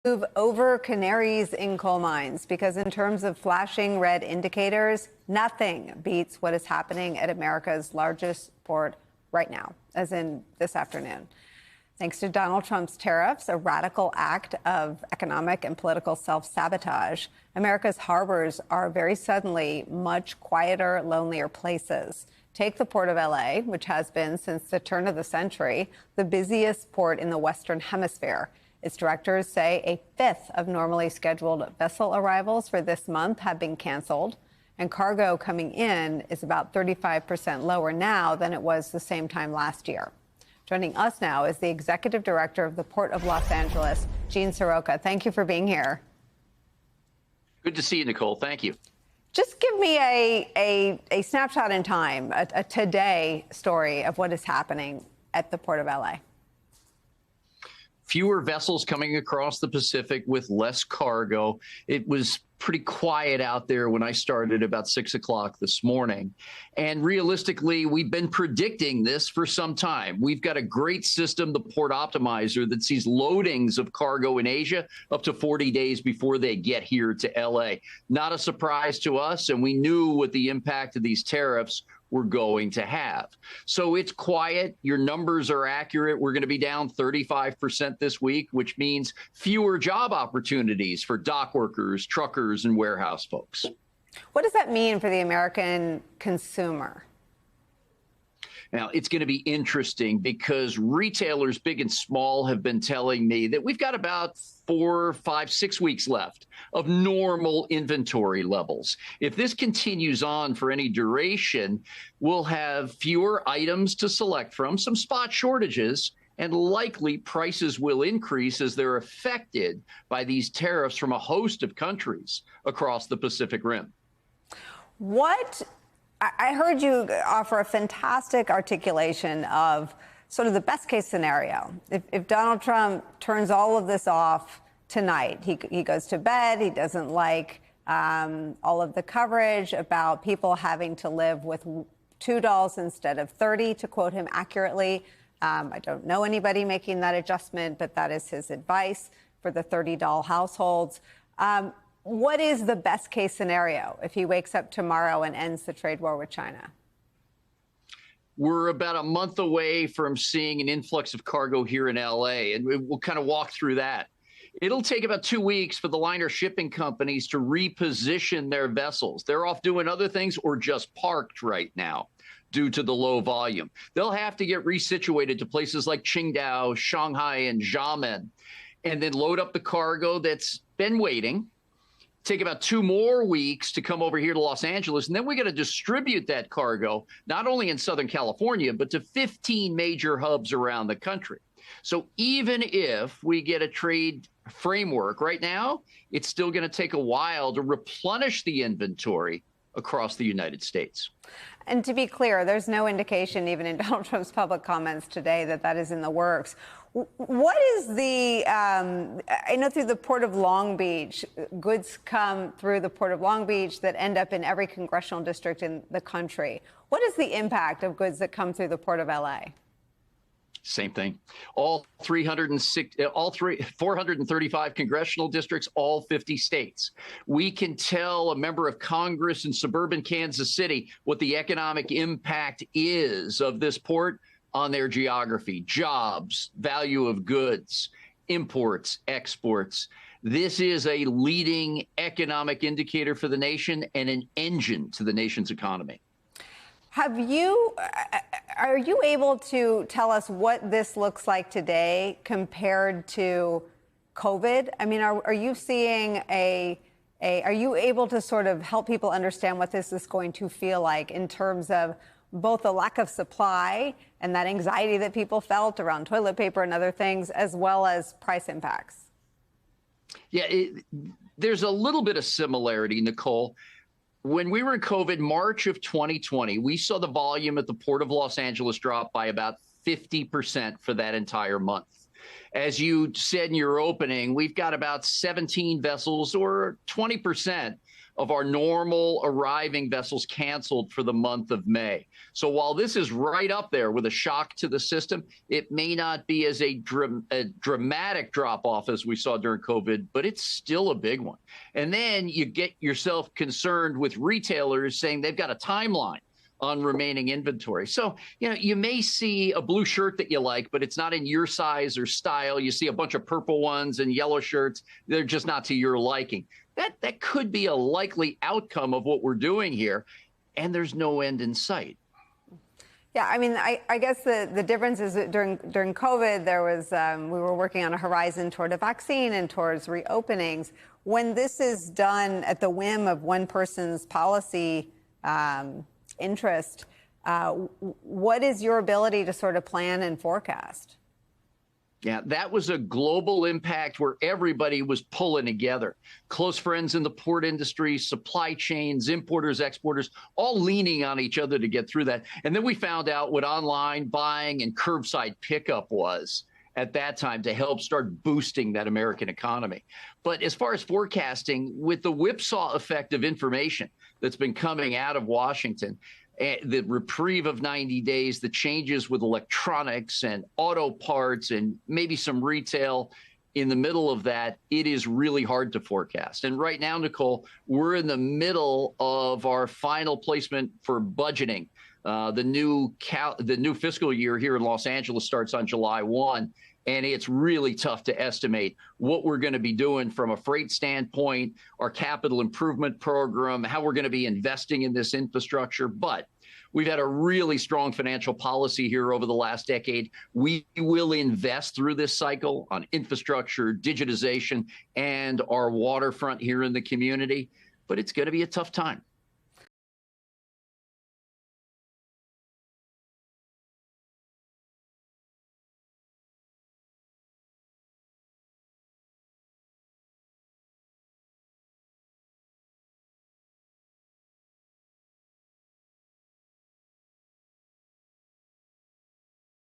Move over canaries in coal mines because in terms of flashing red indicators, nothing beats what is happening at America's largest port right now, as in this afternoon. Thanks to Donald Trump's tariffs, a radical act of economic and political self-sabotage, America's harbors are very suddenly much quieter, lonelier places. Take the Port of LA, which has been, since the turn of the century, the busiest port in the Western Hemisphere. Its directors say a fifth of normally scheduled vessel arrivals for this month have been canceled, and cargo coming in is about 35% lower now than it was the same time last year. Joining us now is the executive director of the Port of Los Angeles, Gene Soroka. Thank you for being here. Good to see you, Nicole. Thank you. Just give me a snapshot in time, a today story of what is happening at the Port of LA. Fewer vessels coming across the Pacific with less cargo. It was pretty quiet out there when I started about 6 o'clock this morning. And realistically, we've been predicting this for some time. We've got a great system, the Port Optimizer, that sees loadings of cargo in Asia up to 40 days before they get here to LA. Not a surprise to us, and we knew what the impact of these tariffs we're going to have. So it's quiet. Your numbers are accurate. We're going to be down 35% this week, which means fewer job opportunities for dock workers, truckers, and warehouse folks. What does that mean for the American consumer? Now, it's going to be interesting because retailers, big and small, have been telling me that we've got about 4, 5, 6 weeks left of normal inventory levels. If this continues on for any duration, we'll have fewer items to select from, some spot shortages, and likely prices will increase as they're affected by these tariffs from a host of countries across the Pacific Rim. I heard you offer a fantastic articulation of sort of the best case scenario. If Donald Trump turns all of this off tonight, he goes to bed, he doesn't like all of the coverage about people having to live with $2 instead of 30, to quote him accurately. I don't know anybody making that adjustment, but that is his advice for the $30 households. What is the best case scenario if he wakes up tomorrow and ends the trade war with China? We're about a month away from seeing an influx of cargo here in LA, and we'll kind of walk through that. It'll take about 2 weeks for the liner shipping companies to reposition their vessels. They're off doing other things or just parked right now due to the low volume. They'll have to get resituated to places like Qingdao, Shanghai, and Xiamen, and then load up the cargo that's been waiting. Take about 2 more weeks to come over here to Los Angeles, and then we got to distribute that cargo not only in Southern California, but to 15 major hubs around the country. So even if we get a trade framework right now, it's still going to take a while to replenish the inventory across the United States. And to be clear, there's no indication, even in Donald Trump's public comments today, that that is in the works. What is I know through the Port of Long Beach, goods come through the Port of Long Beach that end up in every congressional district in the country. What is the impact of goods that come through the Port of LA? Same thing. All 435 congressional districts, all 50 states. We can tell a member of Congress in suburban Kansas City what the economic impact is of this port on their geography, jobs, value of goods, imports, exports. This is a leading economic indicator for the nation and an engine to the nation's economy. Are you able to tell us what this looks like today compared to COVID? I mean, are you seeing are you able to sort of help people understand what this is going to feel like in terms of both the lack of supply and that anxiety that people felt around toilet paper and other things, as well as price impacts? Yeah, there's a little bit of similarity, Nicole. When we were in COVID, March of 2020, we saw the volume at the Port of Los Angeles drop by about 50% for that entire month. As you said in your opening, we've got about 17 vessels or 20% of our normal arriving vessels canceled for the month of May. So while this is right up there with a shock to the system, it may not be as a dramatic drop off as we saw during COVID, but it's still a big one. And then you get yourself concerned with retailers saying they've got a timeline on remaining inventory. So, you may see a blue shirt that you like, but it's not in your size or style. You see a bunch of purple ones and yellow shirts. They're just not to your liking. That could be a likely outcome of what we're doing here. And there's no end in sight. Yeah, I mean, I guess the difference is that during COVID, there was we were working on a horizon toward a vaccine and towards reopenings. When this is done at the whim of one person's policy interest, what is your ability to sort of plan and forecast? Yeah, that was a global impact where everybody was pulling together. Close friends in the port industry, supply chains, importers, exporters, all leaning on each other to get through that. And then we found out what online buying and curbside pickup was at that time to help start boosting that American economy. But as far as forecasting, with the whipsaw effect of information that's been coming out of Washington, the reprieve of 90 days, the changes with electronics and auto parts and maybe some retail in the middle of that, it is really hard to forecast. And right now, Nicole, we're in the middle of our final placement for budgeting. The new fiscal year here in Los Angeles starts on July 1. And it's really tough to estimate what we're going to be doing from a freight standpoint, our capital improvement program, how we're going to be investing in this infrastructure. But we've had a really strong financial policy here over the last decade. We will invest through this cycle on infrastructure, digitization, and our waterfront here in the community. But it's going to be a tough time.